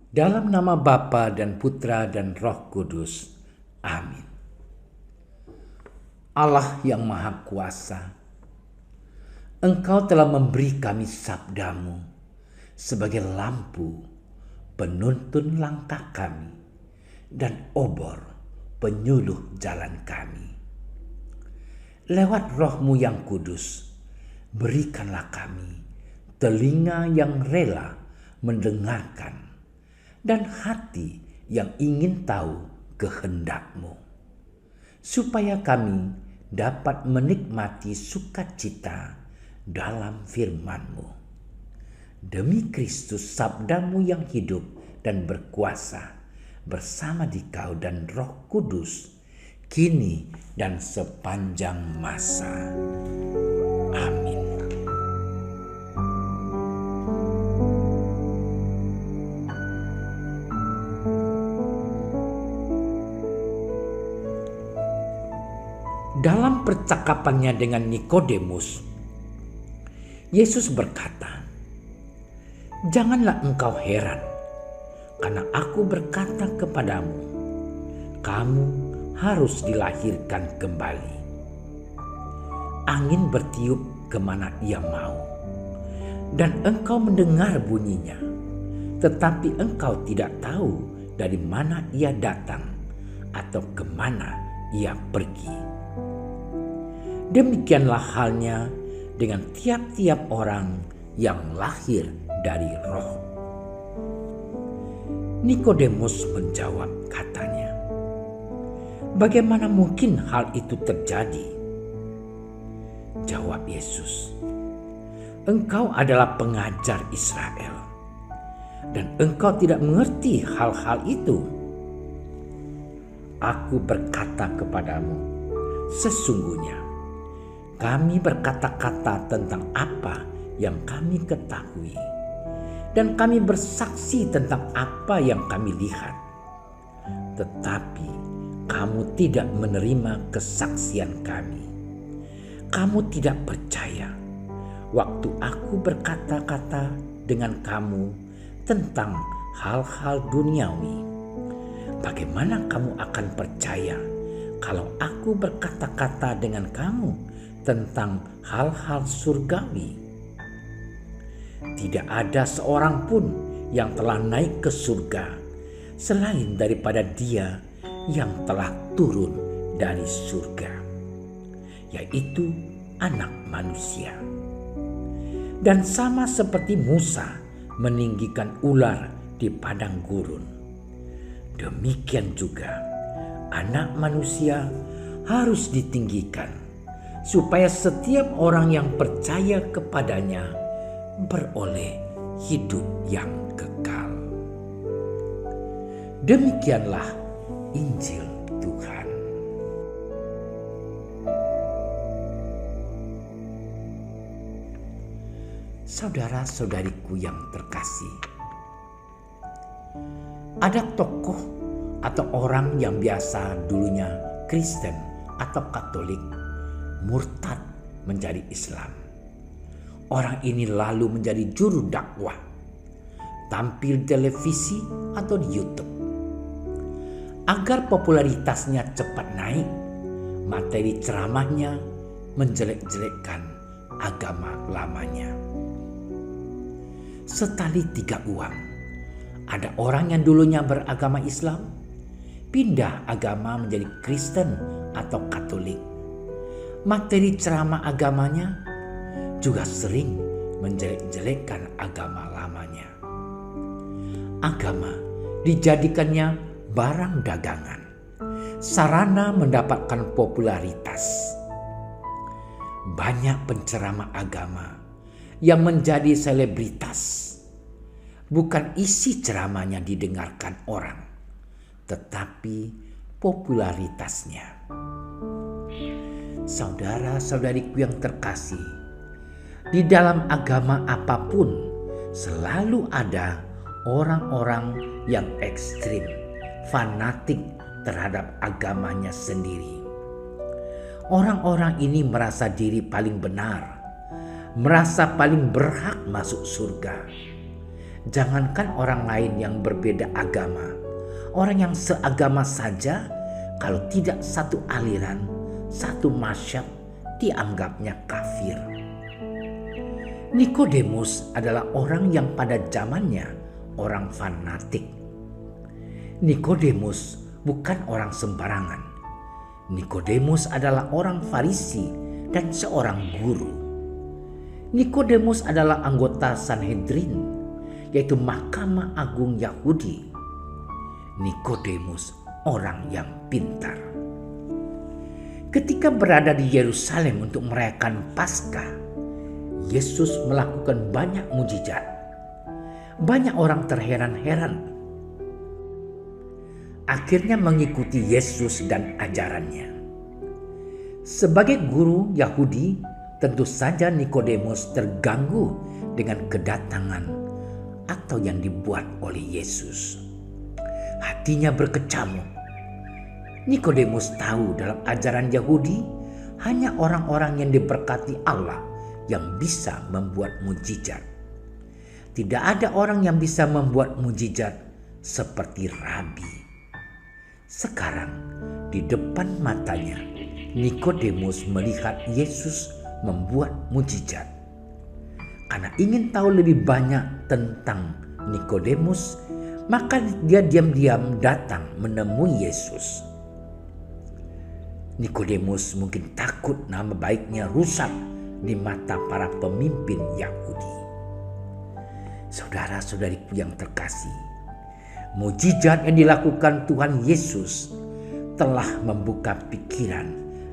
Dalam nama Bapa dan Putra dan Roh Kudus. Amin. Allah yang Maha Kuasa, Engkau telah memberi kami sabdamu sebagai lampu penuntun langkah kami dan obor penyuluh jalan kami. Lewat Roh-Mu yang kudus, berikanlah kami telinga yang rela mendengarkan dan hati yang ingin tahu kehendak-Mu, supaya kami dapat menikmati sukacita dalam firman-Mu. Demi Kristus sabda-Mu yang hidup dan berkuasa, bersama Dikau dan Roh Kudus, kini dan sepanjang masa. Amin. Dalam percakapannya dengan Nikodemus, Yesus berkata, "Janganlah engkau heran, karena aku berkata kepadamu, kamu harus dilahirkan kembali. Angin bertiup kemana ia mau, dan engkau mendengar bunyinya, tetapi engkau tidak tahu dari mana ia datang atau kemana ia pergi. Demikianlah halnya dengan tiap-tiap orang yang lahir dari Roh." Nikodemus menjawab, katanya, "Bagaimana mungkin hal itu terjadi?" Jawab Yesus, "Engkau adalah pengajar Israel, dan engkau tidak mengerti hal-hal itu. Aku berkata kepadamu, sesungguhnya kami berkata-kata tentang apa yang kami ketahui, dan kami bersaksi tentang apa yang kami lihat. Tetapi kamu tidak menerima kesaksian kami. Kamu tidak percaya waktu aku berkata-kata dengan kamu tentang hal-hal duniawi. Bagaimana kamu akan percaya kalau aku berkata-kata dengan kamu tentang hal-hal surgawi? Tidak ada seorang pun yang telah naik ke surga selain daripada Dia yang telah turun dari surga, yaitu Anak Manusia. Dan sama seperti Musa meninggikan ular di padang gurun, demikian juga Anak Manusia harus ditinggikan, supaya setiap orang yang percaya kepadanya beroleh hidup yang kekal." Demikianlah Injil Tuhan. Saudara-saudariku yang terkasih, ada tokoh atau orang yang biasa dulunya Kristen atau Katolik murtad menjadi Islam. Orang ini lalu menjadi juru dakwah, tampil di televisi atau di YouTube. Agar popularitasnya cepat naik, materi ceramahnya menjelek-jelekkan agama lamanya. Setali 3 uang, ada orang yang dulunya beragama Islam, pindah agama menjadi Kristen atau Katolik. Materi ceramah agamanya juga sering menjelek-jelekkan agama lamanya. Agama dijadikannya barang dagangan, sarana mendapatkan popularitas. Banyak penceramah agama yang menjadi selebritas. Bukan isi ceramahnya didengarkan orang, tetapi popularitasnya. Saudara-saudariku yang terkasih, di dalam agama apapun selalu ada orang-orang yang ekstrim, fanatik terhadap agamanya sendiri. Orang-orang ini merasa diri paling benar, merasa paling berhak masuk surga. Jangankan orang lain yang berbeda agama, orang yang seagama saja, kalau tidak satu aliran, satu mazhab, dianggapnya kafir. Nikodemus adalah orang yang pada zamannya orang fanatik. Nikodemus bukan orang sembarangan. Nikodemus adalah orang Farisi dan seorang guru. Nikodemus adalah anggota Sanhedrin, yaitu Mahkamah Agung Yahudi. Nikodemus orang yang pintar. Ketika berada di Yerusalem untuk merayakan Paskah, Yesus melakukan banyak mujizat. Banyak orang terheran-heran. Akhirnya mengikuti Yesus dan ajarannya. Sebagai guru Yahudi, tentu saja Nikodemus terganggu dengan kedatangan atau yang dibuat oleh Yesus. Hatinya berkecamuk. Nikodemus tahu dalam ajaran Yahudi hanya orang-orang yang diberkati Allah yang bisa membuat mujizat. Tidak ada orang yang bisa membuat mujizat seperti Rabi. Sekarang di depan matanya Nikodemus melihat Yesus membuat mujizat. Karena ingin tahu lebih banyak tentang Nikodemus, maka dia diam-diam datang menemui Yesus. Nikodemus mungkin takut nama baiknya rusak di mata para pemimpin Yahudi. Saudara-saudariku yang terkasih, mujizat yang dilakukan Tuhan Yesus telah membuka pikiran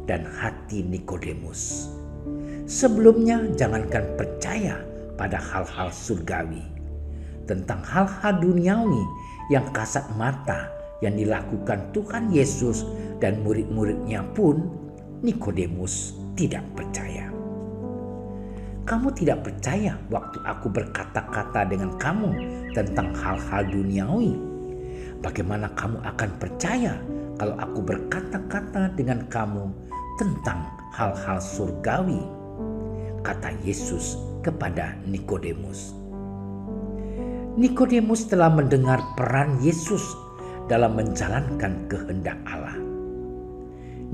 dan hati Nikodemus. Sebelumnya jangankan percaya pada hal-hal surgawi, tentang hal-hal duniawi yang kasat mata yang dilakukan Tuhan Yesus dan murid-muridnya pun Nikodemus tidak percaya. Kamu tidak percaya waktu aku berkata-kata dengan kamu tentang hal-hal duniawi. Bagaimana kamu akan percaya kalau aku berkata-kata dengan kamu tentang hal-hal surgawi? Kata Yesus kepada Nikodemus. Nikodemus telah mendengar peran Yesus dalam menjalankan kehendak Allah.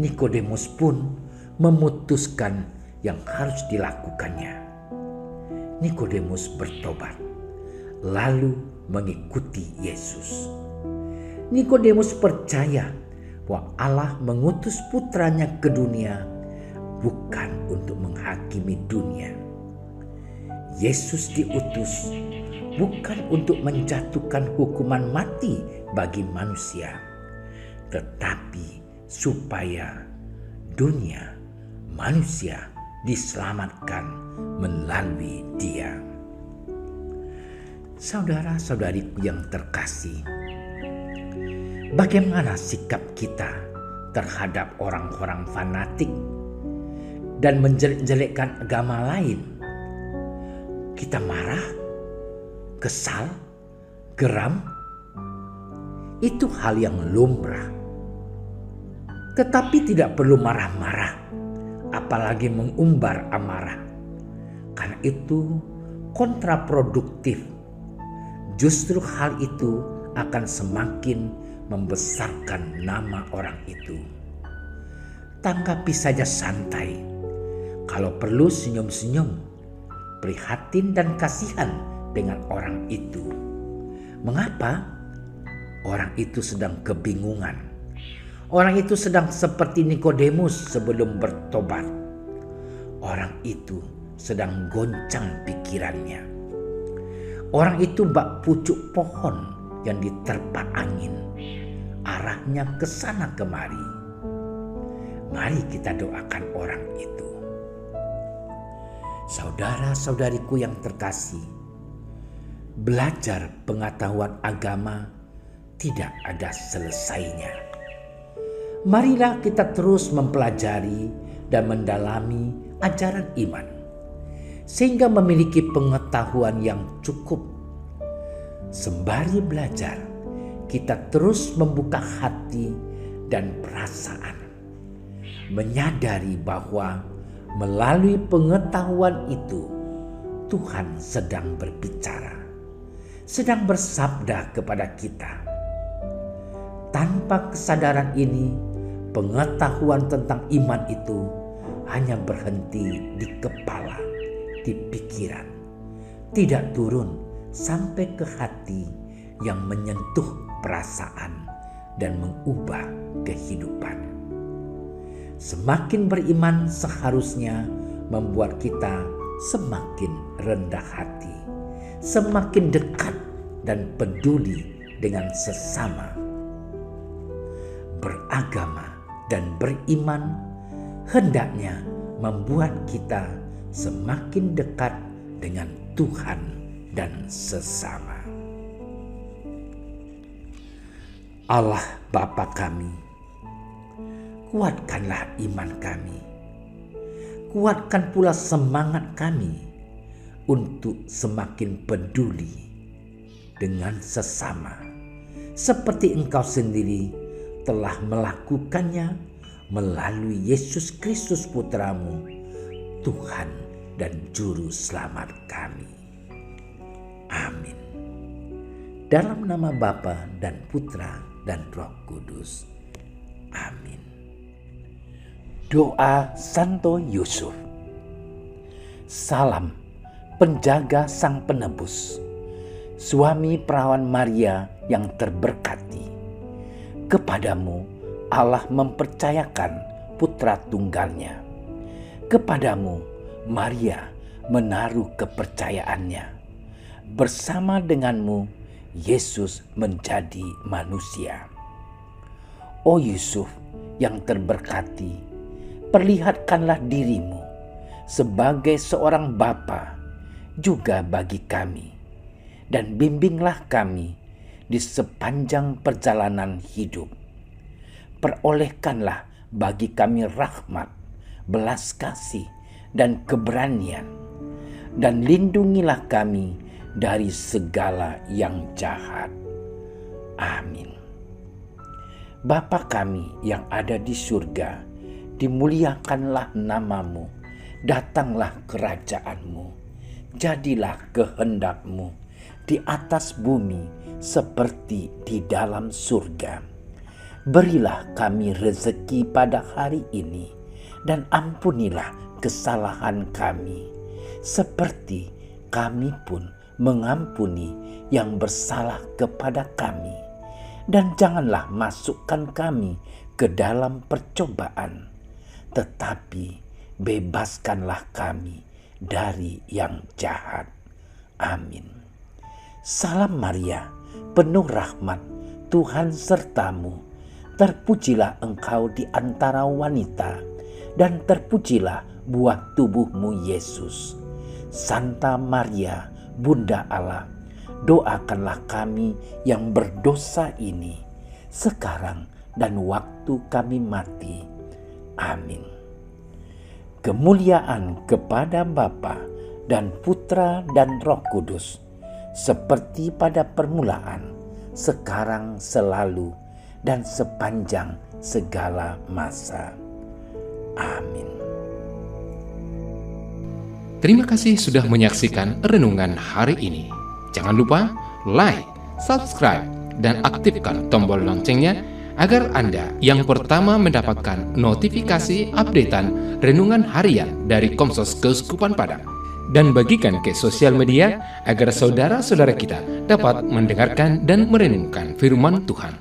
Nikodemus pun memutuskan yang harus dilakukannya. Nikodemus bertobat, lalu mengikuti Yesus. Nikodemus percaya bahwa Allah mengutus putranya ke dunia bukan untuk menghakimi dunia. Yesus diutus bukan untuk menjatuhkan hukuman mati bagi manusia, tetapi supaya dunia manusia diselamatkan melalui Dia. Saudara-saudariku yang terkasih, bagaimana sikap kita terhadap orang-orang fanatik dan menjelek-jelekkan agama lain? Kita marah, kesal, geram, itu hal yang lumrah. Tetapi tidak perlu marah-marah, apalagi mengumbar amarah. Karena itu kontraproduktif. Justru hal itu akan semakin membesarkan nama orang itu. Tanggapi saja santai. Kalau perlu senyum-senyum, prihatin dan kasihan dengan orang itu. Mengapa? Orang itu sedang kebingungan. Orang itu sedang seperti Nikodemus sebelum bertobat. Orang itu sedang goncang pikirannya. Orang itu bak pucuk pohon yang diterpa angin. Arahnya ke sana kemari. Mari kita doakan orang itu. Saudara-saudariku yang terkasih, belajar pengetahuan agama tidak ada selesainya. Marilah kita terus mempelajari dan mendalami ajaran iman, sehingga memiliki pengetahuan yang cukup. Sembari belajar, kita terus membuka hati dan perasaan, menyadari bahwa melalui pengetahuan itu Tuhan sedang berbicara, sedang bersabda kepada kita. Tanpa kesadaran ini, pengetahuan tentang iman itu hanya berhenti di kepala, di pikiran, tidak turun sampai ke hati yang menyentuh perasaan dan mengubah kehidupan. Semakin beriman seharusnya membuat kita semakin rendah hati, semakin dekat dan peduli dengan sesama. Beragama dan beriman hendaknya membuat kita semakin dekat dengan Tuhan dan sesama. Allah Bapa kami, kuatkanlah iman kami, kuatkan pula semangat kami untuk semakin peduli dengan sesama, seperti Engkau sendiri telah melakukannya melalui Yesus Kristus Putramu, Tuhan dan Juru Selamat kami. Amin. Dalam nama Bapa dan Putra dan Roh Kudus. Amin. Doa Santo Yusuf. Salam penjaga Sang Penebus, suami perawan Maria yang terberkati. Kepadamu Allah mempercayakan putra tunggalnya. Kepadamu Maria menaruh kepercayaannya. Bersama denganmu Yesus menjadi manusia. O Yusuf yang terberkati, perlihatkanlah dirimu sebagai seorang bapa juga bagi kami, dan bimbinglah kami di sepanjang perjalanan hidup. Perolehkanlah bagi kami rahmat, belas kasih, dan keberanian, dan lindungilah kami dari segala yang jahat. Amin. Bapa kami yang ada di surga, dimuliakanlah namamu, datanglah kerajaanmu, jadilah kehendakmu di atas bumi seperti di dalam surga. Berilah kami rezeki pada hari ini, dan ampunilah kesalahan kami, seperti kami pun mengampuni yang bersalah kepada kami. Dan janganlah masukkan kami ke dalam percobaan, tetapi bebaskanlah kami dari yang jahat. Amin. Salam Maria, penuh rahmat, Tuhan sertamu. Terpujilah engkau di antara wanita, dan terpujilah buah tubuhmu Yesus. Santa Maria, Bunda Allah, doakanlah kami yang berdosa ini, sekarang dan waktu kami mati. Amin. Kemuliaan kepada Bapa dan Putra dan Roh Kudus, seperti pada permulaan, sekarang, selalu, dan sepanjang segala masa. Amin. Terima kasih sudah menyaksikan renungan hari ini. Jangan lupa like, subscribe, dan aktifkan tombol loncengnya agar Anda yang pertama mendapatkan notifikasi updatean renungan harian dari Komsos Keuskupan Padang. Dan bagikan ke sosial media agar saudara-saudara kita dapat mendengarkan dan merenungkan firman Tuhan.